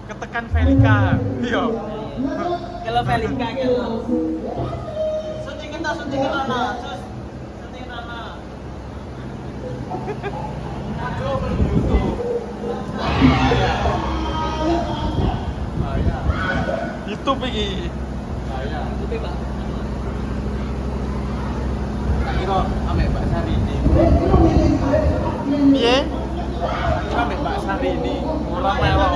Ketekan Velika. Iya. Kalau Velika gitu. Sunting kita anak. Sus. Sunting anak. Coba YouTube. YouTube iki. Tapi Pak. Tak kira ambek Mbak Sari ini. Piye? Kira ambek Mbak Sari ini. Ora melok.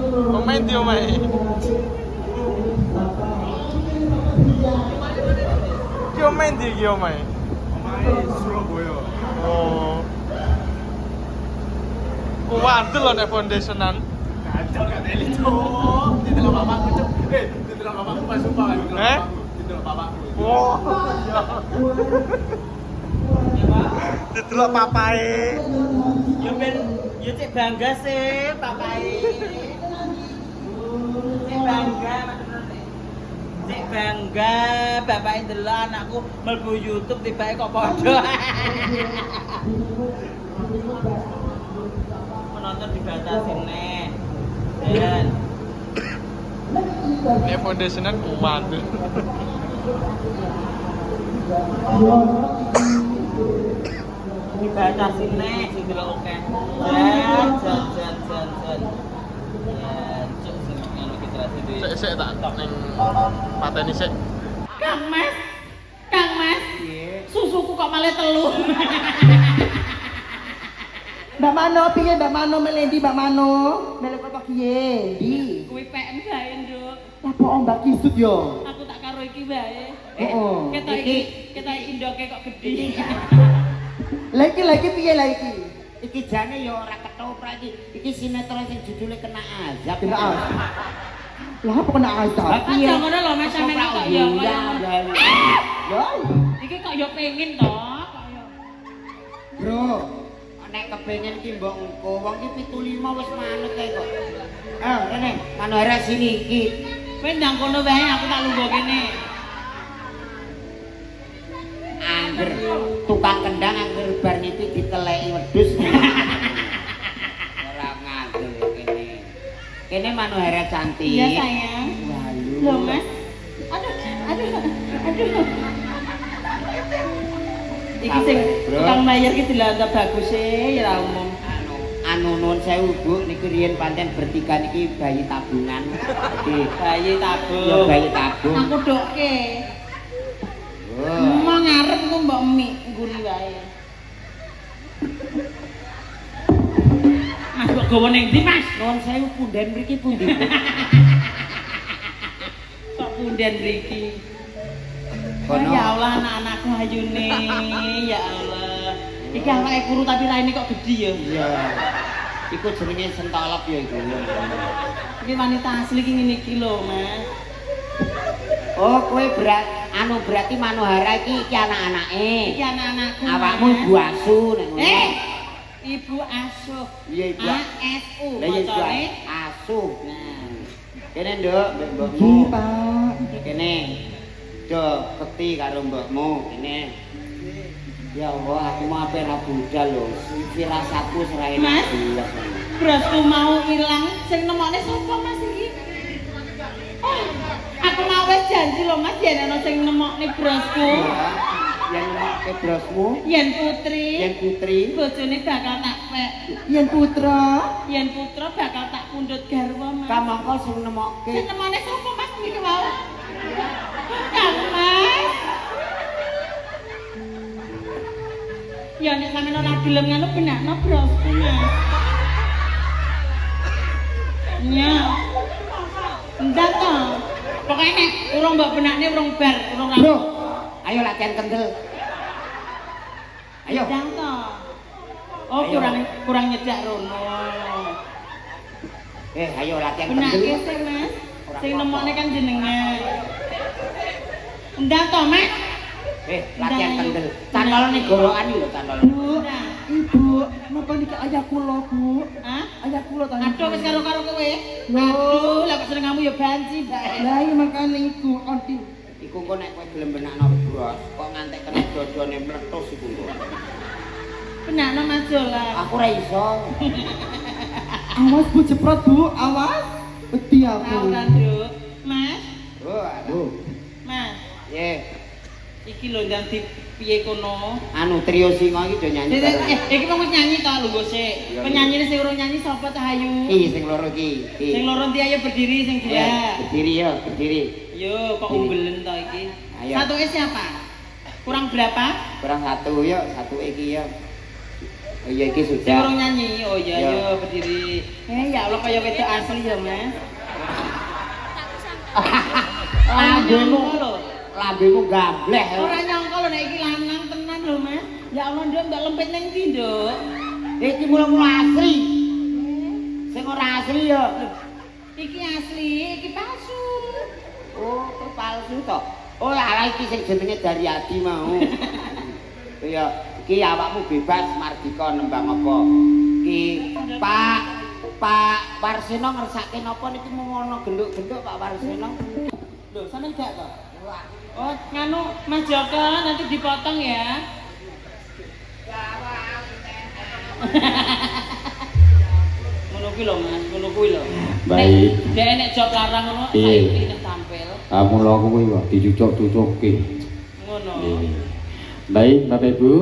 Komen di omahe. Ki omahe ndi ki omahe? Omahe Surabaya. Oh. Kuwandel lho nek foundationan. Kacau gak teli cok. Di dalam bapakku cok. Di dalam bapakku pas sumpah kan. Di dalam bapakku. Wah. Didelok papae. Ya cek bangga sih papai. Cek bangga Cek bangga bapak ndelok anakku mlebu YouTube tibake kok padha. Penonton dibatasin nih. Dan Nek foundationan kuwandel. dibatasin nih sing delok oke. Jan. Ya, cuk sing ngono iki jelas iki. Sik tak ning pateni sik. Kang Mas. Susuku kok malah telu. Mbak Mano, piye Mbak Mano melendi Mbak Mano? Melek apa piye? Di. Kuwi PM bae, Nduk. Apa Mbak Kisut yo? Aku tak karo iki bae. Heeh. Ketok indoke kok gedhe. Lagi piye lagi? Iki jane ya ora ketoprak iki. Iki sinetron sing judule Kena Azab. Kena azab. Lah apa kena azab? Aja ngono lho Mas sampeyan kok ya kaya ngono. Ya. Iki kok ya pengin to, kok ya. Bro, nek kepengin ki mbok engko wong ki 75 wis manut kae kok. Rene, Manohara sini iki. Kowe ndang kono wae aku tak lungguh kene. Angger tukang kendang angger bar nipi diteleki wedhus. Ora ngandel kene. Kene Manohara cantik. Iya sayang. Walu. Loh Mas. Aduh. Iki sing tukang bayar ki dilanggap bagus e ya umum. Anu nuwun sewu Bu, niki riyen pancen bertiga niki bayi tabungan. Nggih, Bayi ya tabung. bayi tabung. Aku dokke. Oh. Mau ngarep ku mbok mie ngguri wae. Mas kok gawa ning ndi Mas? Nuwun sewu punden mriki pundi Bu? Kok punden mriki? Kono. Ya Allah anak-anakku ayune, ya Allah. Iki awake kuru tapi raine kok gedhi ya. Iya. Iku jenenge sentolop ya iku. Iki wanita asli iki ngene iki lho, Mas. Oh, kowe berarti Manohara iki anak-anake. Iki anak-anakku. Awakmu Mas. ibu asu nek ngono. Ibu asuh. Iya ibu. ASU. Lah iya ibu Macane. asu. Nah. Kene Nduk, mbokmu. Nggih, Pak. Kene. Do keti karo mbokmu kene. Ya Allah, aku mau ape ra budal lho. Firasatku seraine Mas. jelas. Berasku mau ilang sing nemokne sapa Mas iki? Oh, aku mau wis janji lho Mas yen ana sing nemokne brosku. Yang nemokke brosmu, Yen putri. yang putri. Bojone bakal tak pek. Yen putra. Yen putra bakal tak pundhut garwa Mas. Kamangka sing nemokke. Sing nemokne sapa Mas iki wae? Kang Mas. Ya nek sampeyan ora gelem ngono benakno brosku Mas. Nya. Ndak to. Pokoke nek urung mbok benakne urung bar, urung Bro, rampung. ayo latihan kendel. Ayo. Ndak to. Oh, Ayo. kurang nyedak rono. Ayo latihan Benake kendel. sing Mas. Sing nemokne kan jenengan. Ndak to, Mas. Latihan Ndak, kendel. ayo. Cantolane gorokan lho cantol. Bu, Ibu, napa niki ayah kula, Bu? Hah? Ayah kula ta. Aduh wis karo kowe. Lho. Aduh, lah kok senengamu ya banci bae. Lah iya makane iku onti. Iku kok nek kowe gelem benakno bros, kok ngantek kena dodone mletus iku kok. Penakno Mas Jola. Aku ora iso. Awas Bu jeprot Bu, awas. Wedi Tahu aku. kan, Duk? Mas, Oh, aduh. Mas. Ye, Iki lho ndang di piye kono? anu trio singa iki do nyanyi. bareng. Iki wong wis nyanyi to lho sik. Penyanyine sing urung nyanyi sapa Cahayu? Iki sing loro iki. Sing loro ndi ayo berdiri sing dua. Ya, berdiri ya, berdiri. Yo kok umbelen to iki. Ayo. Satuke siapa? Kurang berapa? Kurang satu yuk, satu iki ya. Oh iya iki Sing sudah. urung nyanyi. Oh iya Ya. yo berdiri. Ya Allah kaya wedok asli ya, Mas. Lambemu, lho. lambemu gableh. Ora nyangka lho nek iki lanang tenan lho, Mas. Ya Allah, Nduk mbak lempit ning ndi, Nduk? Iki mula-mula asli. Sing ora asli ya. Iki asli, iki palsu. Oh, kok palsu to. Oh, ala iki sing jenenge Daryadi mau. Iya, iki awakmu bebas mardika nembang apa. Iki Pak Warsino ngersake napa niki mung ana genduk-genduk Pak Warsino. Lho, sampean gak to? Oh, nganu Mas Joko nanti dipotong ya. Ngono kuwi lho Mas, ngono kuwi lho. Baik. Nek nek job larang ngono Iya. saiki nek tampil. Mula kuwi kok dicucuk-cucukke. Ngono. Baik, Bapak Ibu.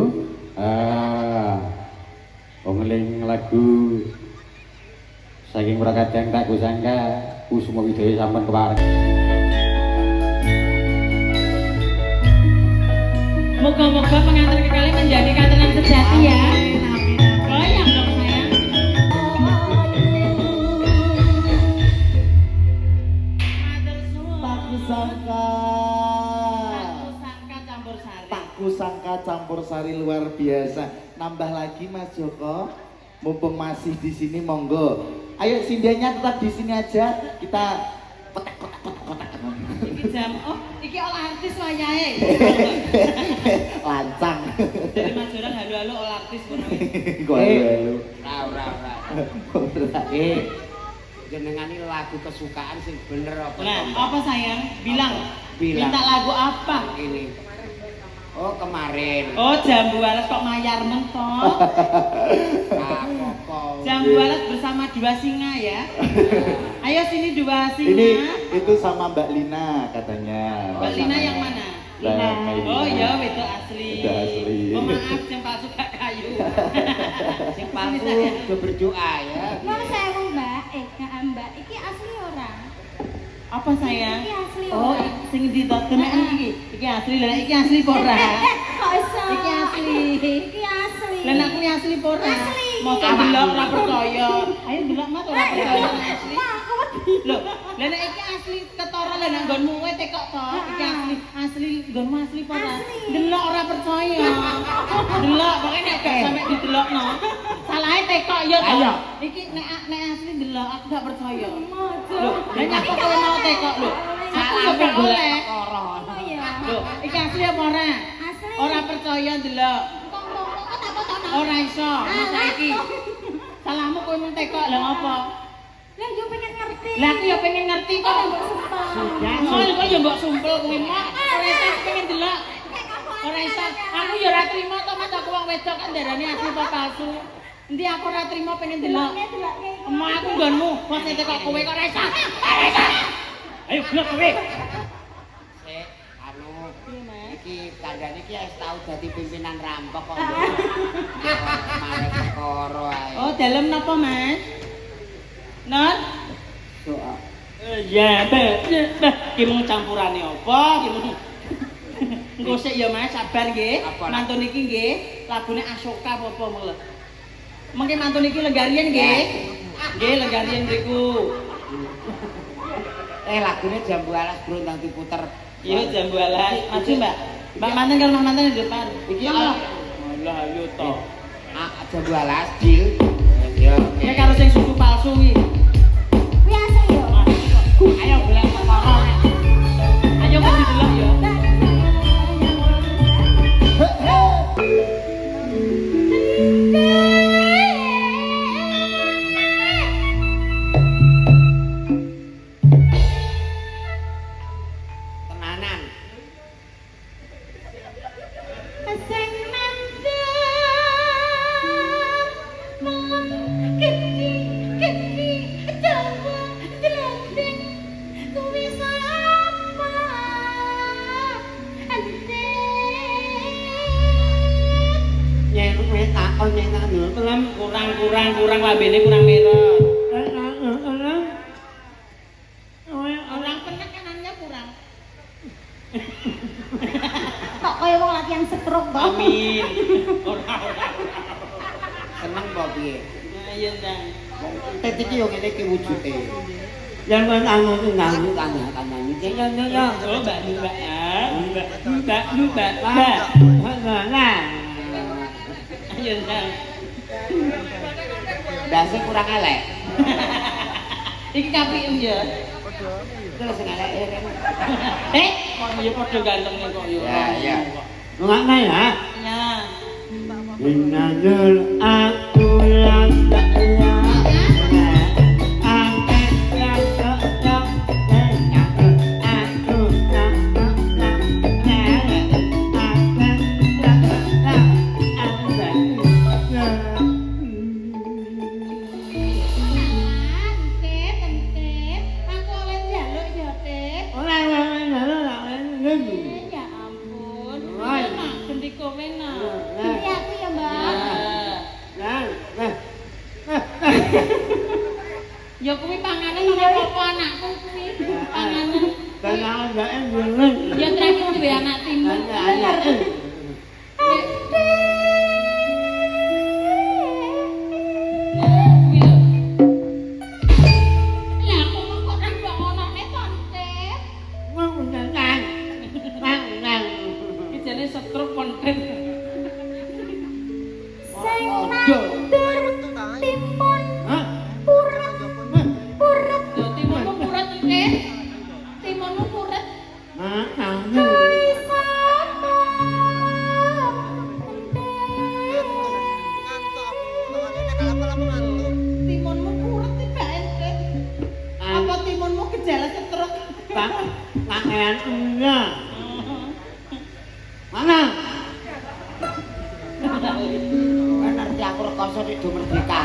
Pengeling lagu saking Prakadang tak kusangka Kusuma Widaya sampun kepareng. Moga-moga pengantin kekali menjadi kantenan sejati ya. Goyang dong sayang. Matur suwun. Paku sangka. Aku sangka campur sari. Paku sangka campur sari luar biasa. Nambah lagi Mas Joko. Mumpung masih di sini monggo. Ayo sindiannya tetap di sini aja. Kita kotak-kotak. Iki jam iki olah artis wayahe. Lancang. Dari Mas Jorang halo-halo olah artis ngono. Gua halo. Ora. Jenengan ini lagu kesukaan sing bener apa? Nah, apa sayang? Bilang. Bilang. Minta lagu apa? Ini. Oh, kemarin. Oh, Jambu Alas kok mayar mentok. Jambu Alas bersama dua singa ya. Ayo sini dua singa. Ini itu sama Mbak Lina katanya. Mbak Lina yang mana? Oh iya, itu asli. Itu asli. Oh maaf, yang palsu gak kayu. Sing palsu udah berdoa ya. Mau sewu Mbak, Mbak, iki asli orang. Apa sayang? Iki asli Oh, ora. sing ditotemek iki. Iki asli, lah iki asli apa ora? Kok iso? Iki asli. Iki asli. Lah nek kuwi asli apa ora? Asli. Mosok delok ora percaya. Ayo delok Mas ora percaya nek asli. Lho, lah nek iki asli ketara lah nek nggonmu kowe tekok to. Iki asli, asli nggonmu asli apa ora? Asli. Delok ora percaya. Delok pokoke nek gak sampe didelokno. Salahe tekok ya to. Ayo. Iki nek asli delok aku gak percaya. Mojo. Lho, lah nek aku kowe mau tekok lho. Aku ya gak oleh. Oh iya. Lho, iki asli apa ora? Asli. Ora percaya delok. Kok tak fotono? Ora iso, masa iki. Salahmu kowe mung tekok lha ngopo? Lah yo pengen ngerti. Lah aku ya pengen ngerti kok. Sumpah. Kok ya mbok sumpel kuwi mah. Ora iso aku pengen delok. Ora iso. Aku ya ora trimo to Mas aku wong wedok kan darane asli apa palsu. Endi aku ora trimo pengen delok. Emang aku nggonmu, kok sing tekok kowe kok ora iso. Ora iso. Ayo delok kowe. Sik, anu Iya, Mas. iki kandhane iki wis tau dadi pimpinan rampok kok. Mare perkara ae. Oh, dalem napa, Mas? Non? Doa. Ya, ki mung campurane apa? Ki mung engko sik ya Mas, sabar nggih. Apa? Mantun iki nggih, lagune Asoka apa mele. Mengke mantun iki Lenggarian nggih. Nggih, Lenggarian mriku. Lagune Jambu Alas Brondang diputer. Iya, Jambu Alas. Maju, Mbak. Mbak manten karo Mbak manten di depan. Iki Alah, ayo to. Jambu Alas Jil. Ya. Ini karo sing suku palsu iki. Kuwi asli yo. Ayo golek perkara. Ayo kok didelok ya. Tenanan. Sing nandang takon nek anu pelem kurang lambene kurang merah. Orang penekanannya kurang. Kok kaya wong lagi yang stroke to. Amin. Ora. seneng kok piye Ayo Ndang. tet iki yo ngene iki wujude yang anu anu kanan iki ya Oh, Mbak. Ayo Ndang. dase kurang elek Iki kapiem ya. terus sing elek Kok ya padha gantenge kok yo. ya ngene ya Ya. Minanul aku yang saya Ya kuwi panganan ora apa anakku kuwi. Panganan. Ya terakhir duwe anak timun. Jane setruk konten. Sing nandur timun puret. Yo timunmu puret nggih. Timunmu puret. Timunmu puret tiba ente. Apa timunmu gejala setruk? Pangeran enggak mana kan arti aku rekoso di do merdeka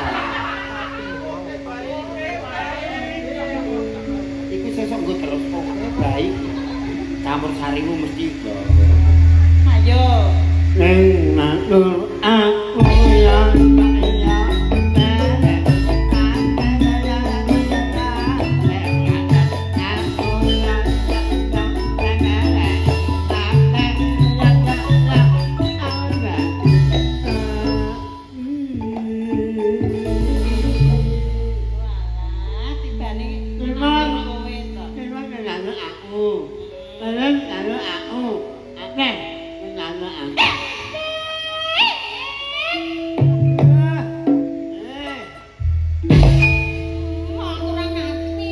iku sesuk nggo terus pokoknya baik campur sarimu mesti go Ayo. ning nandur aku yang Walah, tibane kowe to. Kok kurang ati.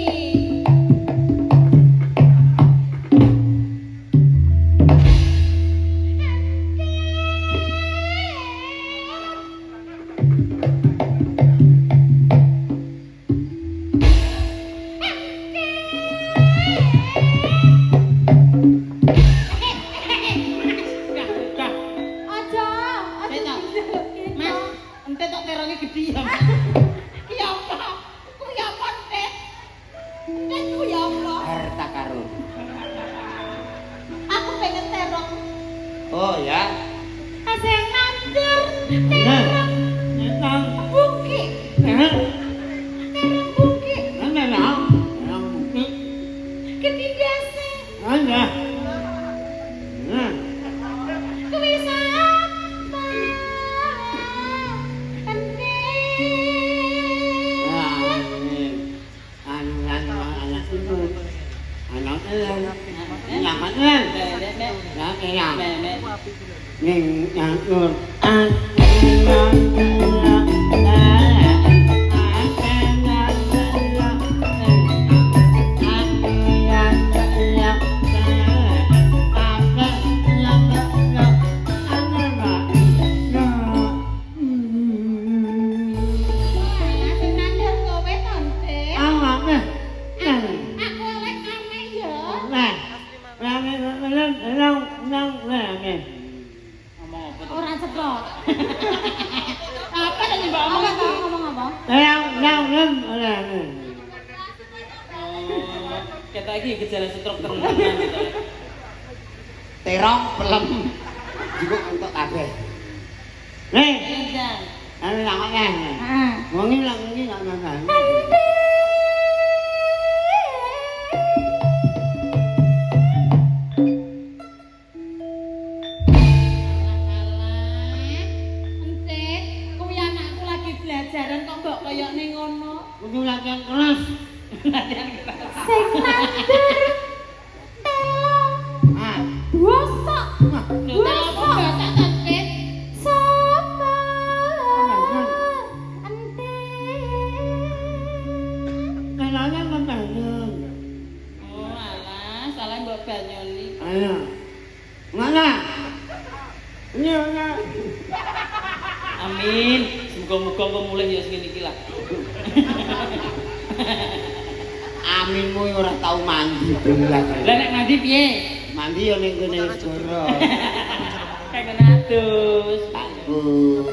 Aja, Mas, ente tok teronge gedhi ya. Ki apa? Ku ya apa ente? Ente ku ya apa? harta karun Aku pengen terong. oh ya Asing nandur terong bungki. Terong bungki. Ketindase. Kuwi sapa? Ente. Asing nandur kowe to, Ente. Aku oleh aneh ya. Ngomong apa to? Ora ceplok. Apa nek mbak Apa to ngomong apa? Kita iki gejala stroke tenan gitu. terong pelem juga untuk kabeh Nih, Jan. anu nak ngene. Ah. Wongi lah ngi nak. Entik, kuwi anakku lagi belajaran kok mbok kaya ning ngono. Kudu latihan kelas. Latihan kelas. Sing nandur. Ah, Bosok. Lho tak apa baca entik. Sapa? Entik. Kenalnya kebanyakan. Oh alah, salah mbok banyoli. Ayo. Mana? Ini. Amin. Muga-muga engko mulih ya sing iki lah. Aminmu ora tau mandi belas. Lah nek mandi piye? Mandi yo ning kene segara. Kayak ngono adus. Takut.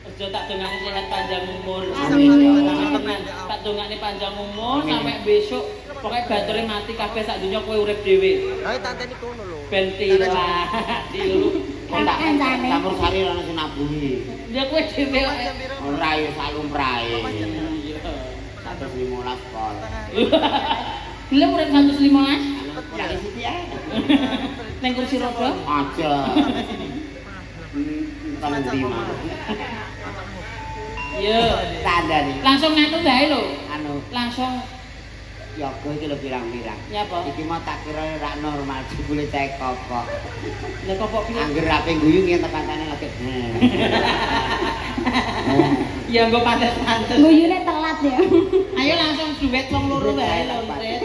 Aja tak dongane sehat panjang umur. Amin ya Allah. Tenan. Tak dongane panjang umur sampai besok pokoknya batere mati kabeh sak donya kowe urip dhewe. Ayo tanteni kono lho. Ben tilah. Tilu. Tak campur sari ana sinabui. Ya kowe dhewe kok. Ora yo salumrahe. Iya. 115 kol. Gelem urip 115? Ya sithik ya. Ning kursi roda? Aja. Kalau di mana? Iya. Tanda nih. Langsung nganu bae lho. Anu, Langsung yoga iki lho pirang-pirang. nyapa? Iki mah tak kira ora normal, jebule cek kopok. Lah kok piye? Angger ape guyu ngene kancane lagi. Ya nggo pantes-pantes. Guyune telat ya. Ayo langsung duet wong loro bae lho, Trit.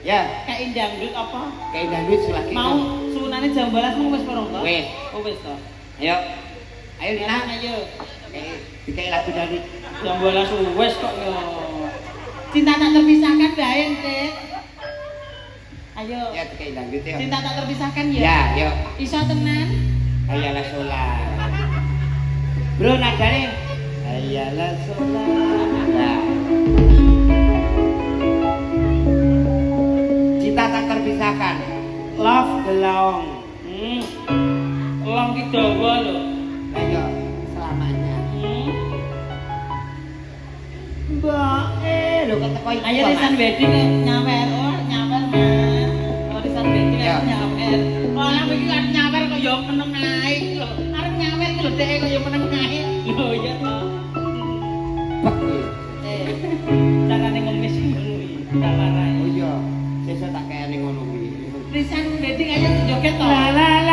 Ya, Kayak dangdut apa? kayak dangdut lagi. Mau sunane jam 12 mung wis perong to? Wis. Oh wis to. Ayo. Ayo Nina. Ayo. Dikai lagu dangdut. Jam 12 wis kok yo. Cinta tak terpisahkan bae, Trit. Ayo. Ya dikai dangdut ya. Cinta tak terpisahkan ya. Ya, yuk. Iso tenan? Ayalah sholat. Bro, nadane. Ayalah sholat. Nah. Cinta tak terpisahkan. Love the long. Long ki dawa lho. Ayo, selamanya. Hmm. Mbak, lo keteko iki. Ayo risan wedding nyawer, oh nyawer Mas. Oh risan wedding Ya. nyawer. Oh lah iki arep nyawer kok ya meneng ae lho. Arep nyawer ki lho dhek kok ya meneng ae. Lho iya to. Carane ngemis ngono iki. Tak warai. Oh iya, sesuk tak kene ngono kuwi. Risan wedding ayo joget to. La la